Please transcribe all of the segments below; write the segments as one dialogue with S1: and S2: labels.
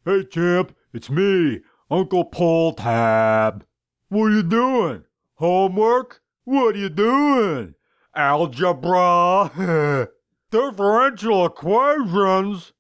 S1: Hey champ, it's me, Uncle Pull Tab. What are you doing? Homework? What are you doing? Algebra? Differential equations?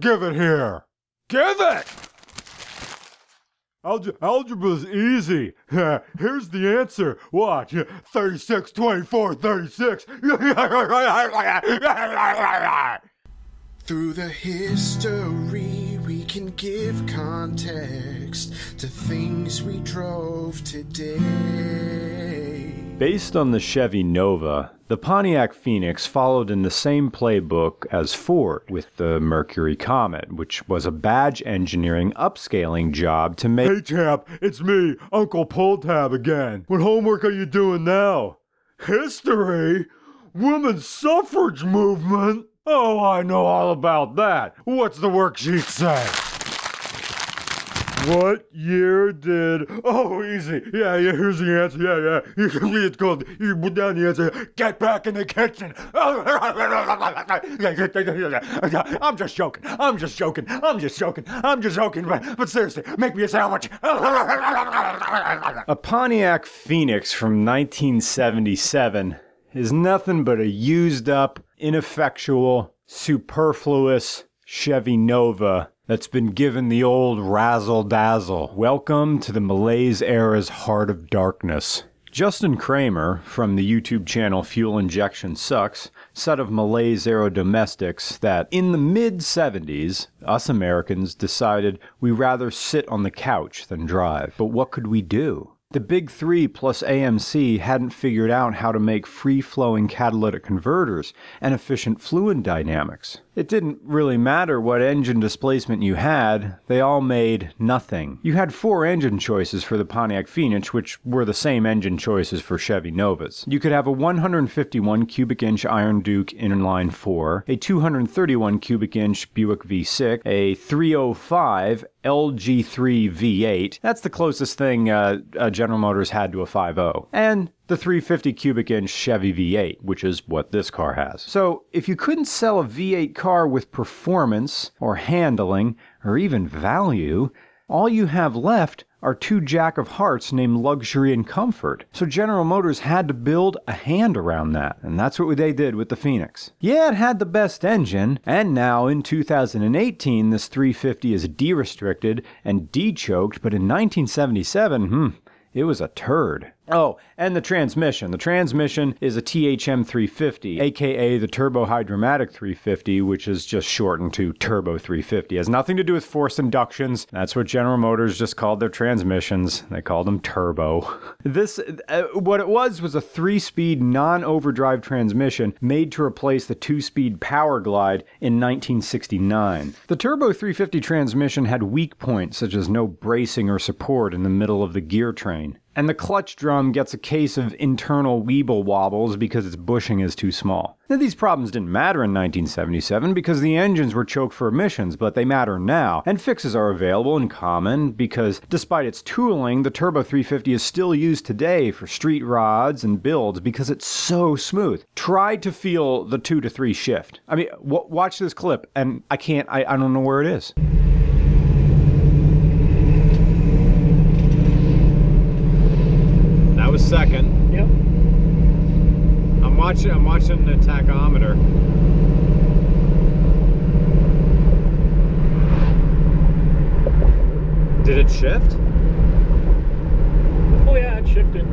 S1: Give it here. Give it! Algebra's easy. Here's the answer. Watch. 36, 24, 36.
S2: Through the history, we can give context to things we drove today.
S3: Based on the Chevy Nova, the Pontiac Phoenix followed in the same playbook as Ford with the Mercury Comet, which was a badge engineering upscaling job to make...
S1: Hey champ, it's me, Uncle Pull Tab again. What homework are you doing now? History? Women's suffrage movement? Oh, I know all about that. What's the worksheet say? What year did... Oh, easy. Yeah, here's the answer. Yeah. It's called... You put down the answer. Get back in the kitchen. I'm just joking. But seriously, make me a sandwich.
S3: A Pontiac Phoenix from 1977 is nothing but a used up, ineffectual, superfluous Chevy Nova that's been given the old razzle-dazzle. Welcome to the Malaise era's heart of darkness. Justin Kramer, from the YouTube channel Fuel Injection Sucks, said of Malaise era domestics that in the mid-70s, us Americans decided we'd rather sit on the couch than drive. But what could we do? The big three plus AMC hadn't figured out how to make free-flowing catalytic converters and efficient fluid dynamics. It didn't really matter what engine displacement you had, they all made nothing. You had 4 engine choices for the Pontiac Phoenix, which were the same engine choices for Chevy Novas. You could have a 151 cubic inch Iron Duke inline 4, a 231 cubic inch Buick V6, a 305 LG3 V8, that's the closest thing General Motors had to a 5.0, and the 350 cubic inch Chevy V8, which is what this car has. So if you couldn't sell a V8 car with performance, or handling, or even value, all you have left are 2 jack of hearts named luxury and comfort. So General Motors had to build a hand around that, and that's what they did with the Phoenix. Yeah, it had the best engine, and now in 2018 this 350 is de-restricted and de-choked, but in 1977, it was a turd. Oh, and the transmission. The transmission is a THM 350, aka the Turbo Hydromatic 350, which is just shortened to Turbo 350. It has nothing to do with forced inductions. That's what General Motors just called their transmissions. They called them turbo. This, what it was a 3-speed non-overdrive transmission made to replace the 2-speed Power Glide in 1969. The Turbo 350 transmission had weak points, such as no bracing or support in the middle of the gear train. And the clutch drum gets a case of internal weeble wobbles because its bushing is too small. Now, these problems didn't matter in 1977 because the engines were choked for emissions, but they matter now, and fixes are available and common because, despite its tooling, the Turbo 350 is still used today for street rods and builds because it's so smooth. Try to feel the 2 to 3 shift. I mean, watch this clip, and I don't know where it is. That was second.
S4: Yep.
S3: I'm watching the tachometer. Did it shift?
S4: Oh yeah, it shifted.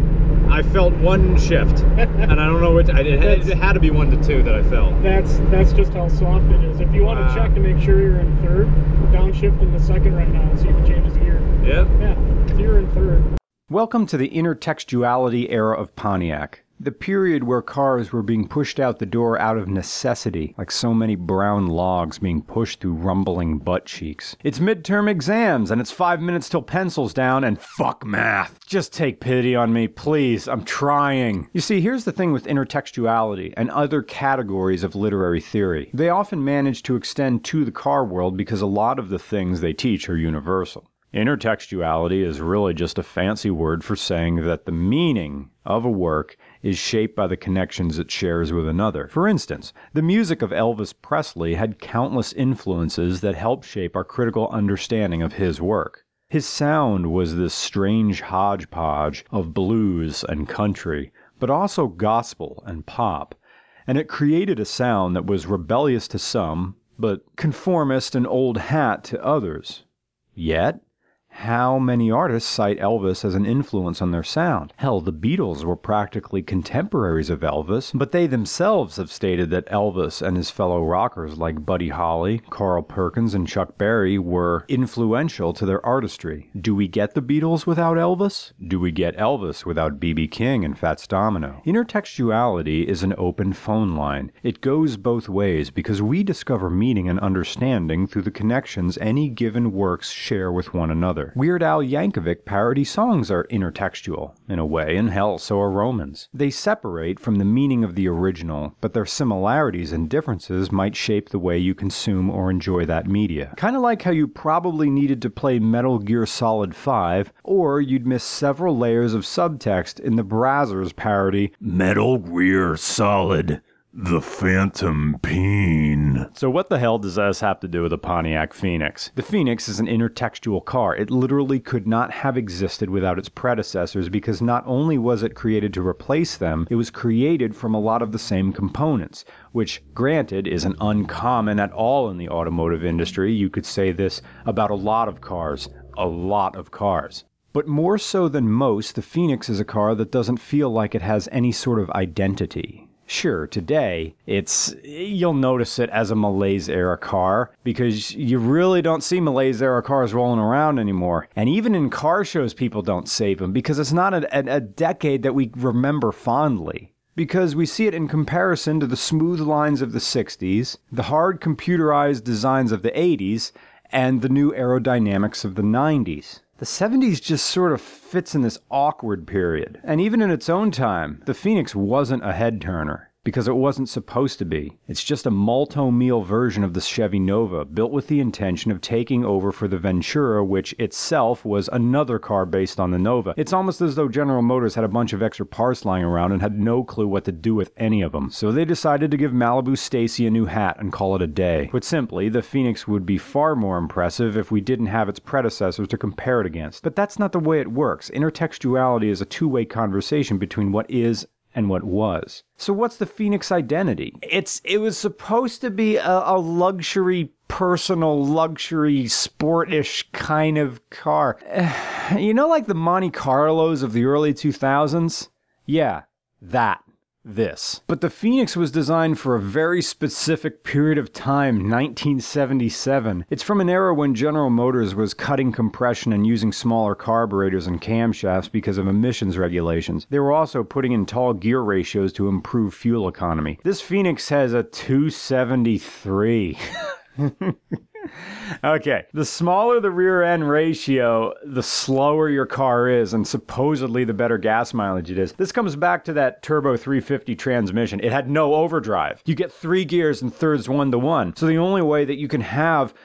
S3: I felt 1 shift, and I don't know which. It had to be 1 to 2 that I felt.
S4: That's just how soft it is. If you want to check to make sure you're in third, downshift in the second right now and see if it changes gear.
S3: Yep.
S4: Yeah, if you're in third.
S3: Welcome to the intertextuality era of Pontiac. The period where cars were being pushed out the door out of necessity, like so many brown logs being pushed through rumbling butt cheeks. It's midterm exams, and it's 5 minutes till pencil's down, and fuck math. Just take pity on me, please. I'm trying. You see, here's the thing with intertextuality and other categories of literary theory. They often manage to extend to the car world because a lot of the things they teach are universal. Intertextuality is really just a fancy word for saying that the meaning of a work is shaped by the connections it shares with another. For instance, the music of Elvis Presley had countless influences that helped shape our critical understanding of his work. His sound was this strange hodgepodge of blues and country, but also gospel and pop, and it created a sound that was rebellious to some, but conformist and old hat to others. Yet, how many artists cite Elvis as an influence on their sound? Hell, the Beatles were practically contemporaries of Elvis, but they themselves have stated that Elvis and his fellow rockers like Buddy Holly, Carl Perkins, and Chuck Berry were influential to their artistry. Do we get the Beatles without Elvis? Do we get Elvis without B.B. King and Fats Domino? Intertextuality is an open phone line. It goes both ways because we discover meaning and understanding through the connections any given works share with one another. Weird Al Yankovic parody songs are intertextual, in a way, and hell, so are Romans. They separate from the meaning of the original, but their similarities and differences might shape the way you consume or enjoy that media. Kind of like how you probably needed to play Metal Gear Solid 5, or you'd miss several layers of subtext in the Brazzers parody
S1: Metal Gear Solid, the Phantom Peen.
S3: So what the hell does this have to do with the Pontiac Phoenix? The Phoenix is an intertextual car. It literally could not have existed without its predecessors because not only was it created to replace them, it was created from a lot of the same components, which, granted, isn't uncommon at all in the automotive industry. You could say this about a lot of cars. A lot of cars. But more so than most, the Phoenix is a car that doesn't feel like it has any sort of identity. Sure, today, you'll notice it as a Malaise-era car, because you really don't see Malaise-era cars rolling around anymore. And even in car shows, people don't save them, because it's not a decade that we remember fondly. Because we see it in comparison to the smooth lines of the 60s, the hard computerized designs of the 80s, and the new aerodynamics of the 90s. The 70s just sort of fits in this awkward period. And even in its own time, the Phoenix wasn't a head-turner, because it wasn't supposed to be. It's just a multo-meal version of the Chevy Nova, built with the intention of taking over for the Ventura, which itself was another car based on the Nova. It's almost as though General Motors had a bunch of extra parts lying around and had no clue what to do with any of them. So they decided to give Malibu Stacy a new hat and call it a day. Put simply, the Phoenix would be far more impressive if we didn't have its predecessors to compare it against. But that's not the way it works. Intertextuality is a two-way conversation between what is and what was. So what's the Phoenix identity? It was supposed to be a luxury, personal, luxury, sportish kind of car. You know, like the Monte Carlos of the early 2000s? Yeah, this. But the Phoenix was designed for a very specific period of time, 1977. It's from an era when General Motors was cutting compression and using smaller carburetors and camshafts because of emissions regulations. They were also putting in tall gear ratios to improve fuel economy. This Phoenix has a 273. Okay, the smaller the rear end ratio, the slower your car is, and supposedly the better gas mileage it is. This comes back to that turbo 350 transmission. It had no overdrive. You get 3 gears and thirds 1-to-1. So the only way that you can have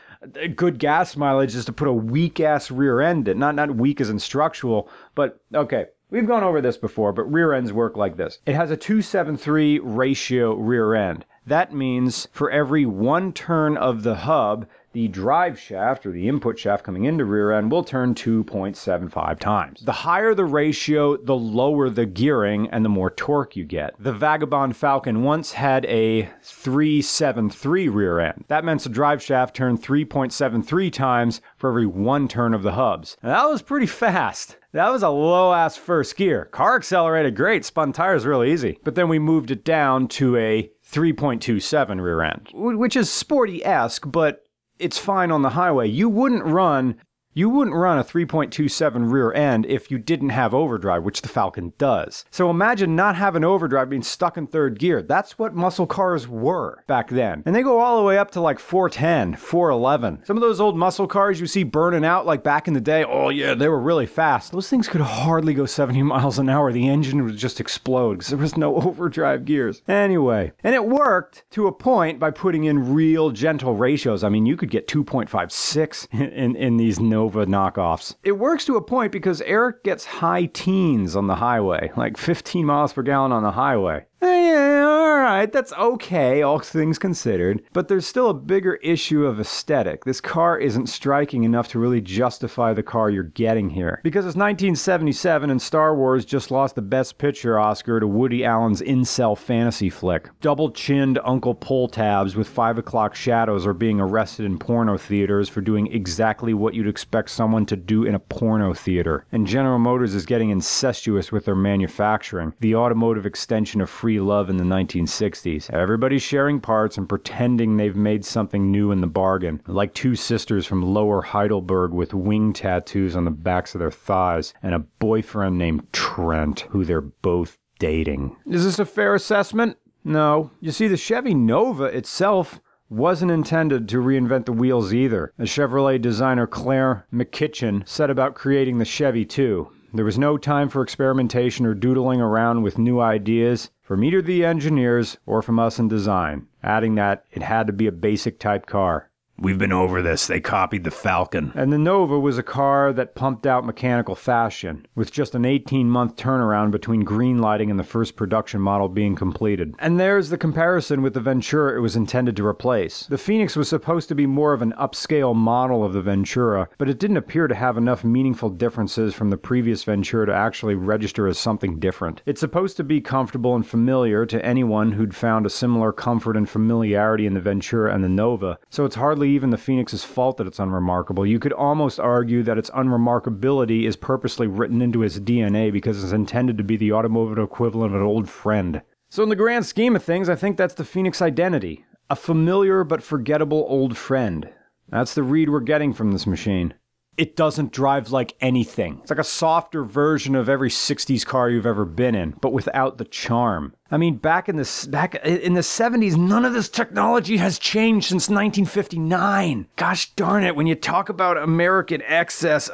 S3: good gas mileage is to put a weak-ass rear end in. Not weak as in structural, but okay. We've gone over this before, but rear ends work like this. It has a 273 ratio rear end. That means for every 1 turn of the hub, the drive shaft, or the input shaft coming into rear end, will turn 2.75 times. The higher the ratio, the lower the gearing, and the more torque you get. The Vagabond Falcon once had a 373 rear end. That meant the drive shaft turned 3.73 times for every 1 turn of the hubs. And that was pretty fast. That was a low-ass first gear. Car accelerated great, spun tires really easy. But then we moved it down to a 3.27 rear end, which is sporty-esque, but it's fine on the highway. You wouldn't run a 3.27 rear end if you didn't have overdrive, which the Falcon does. So imagine not having overdrive, being stuck in 3rd gear. That's what muscle cars were back then. And they go all the way up to like 410, 411. Some of those old muscle cars you see burning out like back in the day, oh yeah, they were really fast. Those things could hardly go 70 miles an hour. The engine would just explode because there was no overdrive gears. Anyway, and it worked to a point by putting in real gentle ratios. I mean, you could get 2.56 in these no Nova knockoffs. It works to a point because Eric gets high teens on the highway, like 15 miles per gallon on the highway. Yeah, alright, that's okay, all things considered. But there's still a bigger issue of aesthetic. This car isn't striking enough to really justify the car you're getting here. Because it's 1977 and Star Wars just lost the Best Picture Oscar to Woody Allen's incel fantasy flick. Double-chinned Uncle Pull tabs with 5 o'clock shadows are being arrested in porno theaters for doing exactly what you'd expect someone to do in a porno theater. And General Motors is getting incestuous with their manufacturing, the automotive extension of free love in the 1960s. Everybody's sharing parts and pretending they've made something new in the bargain, like two sisters from Lower Heidelberg with wing tattoos on the backs of their thighs, and a boyfriend named Trent, who they're both dating. Is this a fair assessment? No. You see, the Chevy Nova itself wasn't intended to reinvent the wheels either. The Chevrolet designer Claire McKitchen set about creating the Chevy too. There was no time for experimentation or doodling around with new ideas from either the engineers or from us in design, adding that it had to be a basic type car. We've been over this. They copied the Falcon. And the Nova was a car that pumped out mechanical fashion, with just an 18-month turnaround between greenlighting and the first production model being completed. And there's the comparison with the Ventura it was intended to replace. The Phoenix was supposed to be more of an upscale model of the Ventura, but it didn't appear to have enough meaningful differences from the previous Ventura to actually register as something different. It's supposed to be comfortable and familiar to anyone who'd found a similar comfort and familiarity in the Ventura and the Nova, so it's hardly even the Phoenix's fault that it's unremarkable. You could almost argue that its unremarkability is purposely written into its DNA because it's intended to be the automotive equivalent of an old friend. So in the grand scheme of things, I think that's the Phoenix identity. A familiar but forgettable old friend. That's the read we're getting from this machine. It doesn't drive like anything. It's like a softer version of every 60s car you've ever been in, but without the charm. I mean, back in the 70s, none of this technology has changed since 1959. Gosh darn it, when you talk about American excess,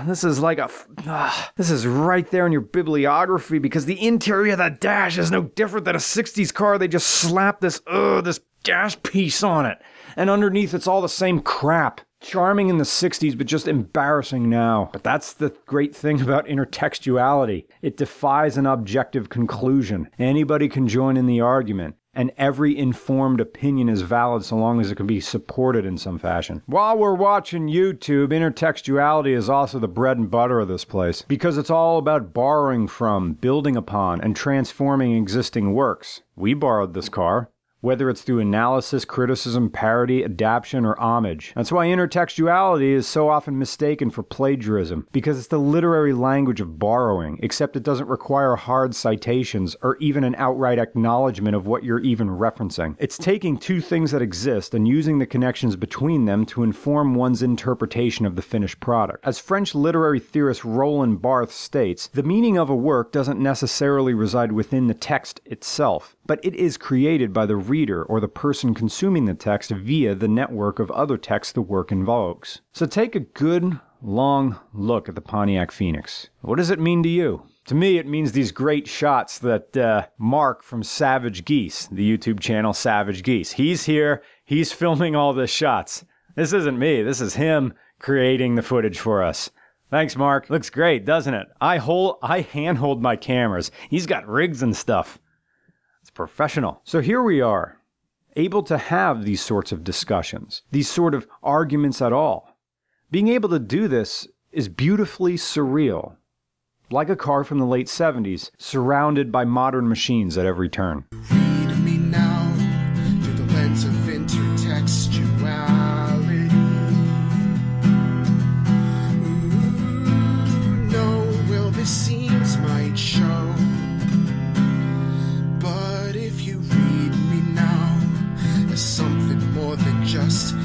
S3: this is right there in your bibliography, because the interior of that dash is no different than a 60s car. They just slap this dash piece on it. And underneath it's all the same crap. Charming in the 60s, but just embarrassing now. But that's the great thing about intertextuality. It defies an objective conclusion. Anybody can join in the argument, and every informed opinion is valid so long as it can be supported in some fashion. While we're watching YouTube, intertextuality is also the bread and butter of this place, because it's all about borrowing from, building upon, and transforming existing works. We borrowed this car. Whether it's through analysis, criticism, parody, adaptation, or homage. That's why intertextuality is so often mistaken for plagiarism, because it's the literary language of borrowing, except it doesn't require hard citations or even an outright acknowledgement of what you're even referencing. It's taking two things that exist and using the connections between them to inform one's interpretation of the finished product. As French literary theorist Roland Barthes states, the meaning of a work doesn't necessarily reside within the text itself, but it is created by the reader or the person consuming the text via the network of other texts the work invokes. So take a good, long look at the Pontiac Phoenix. What does it mean to you? To me, it means these great shots that Mark from Savage Geese, the YouTube channel Savage Geese, he's here, he's filming all the shots. This isn't me, this is him creating the footage for us. Thanks, Mark. Looks great, doesn't it? I handhold my cameras. He's got rigs and stuff. Professional. So here we are, able to have these sorts of discussions, these sort of arguments at all. Being able to do this is beautifully surreal, like a car from the late 70s, surrounded by modern machines at every turn.
S2: Read me now through the lens of intertextuality. Ooh, no, well, this seems might show. Something more than just